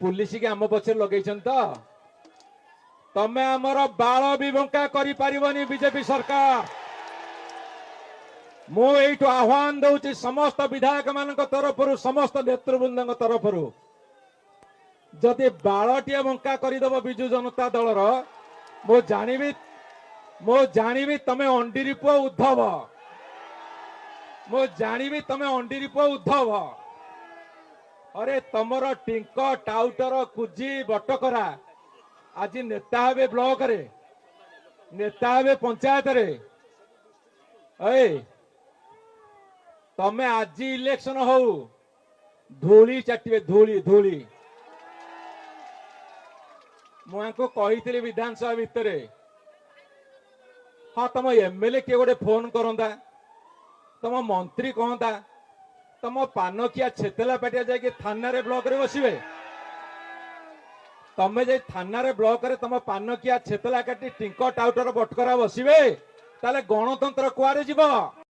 Police के आम पछे लगे तमें आमर बाल भी बंका करी बीजेपी सरकार मुझे आह्वान दूसरी समस्त विधायक मान तरफ समस्त नेतृवृंद तरफ जदि बालटे बंका करदेव विजु जनता दलर मो जानी तमें अंडीरी पुआ उद्धव मो जानी तमें अंडीरी पुआ उद्धव अरे तमर टिंक टाउटर कुजी बटकरा आज नेता हे ब्लॉक रे नेता हे पंचायत रे तमें आज इलेक्शन हो धूली चाटे धूली धूली मुझे कही विधानसभा भितर हाँ तुम एमएलए किए गोटे फोन करता तुम मंत्री कहता तुम पानकिया छेतला पाटिया जाके थाना रे ब्लॉक रे बसवे तमें जे थाना रे ब्लॉक रे तुम पानकिया छेतला काटी टिंक टाउटर बटकरा बसवे ताले गणतंत्र कुआरे जीव।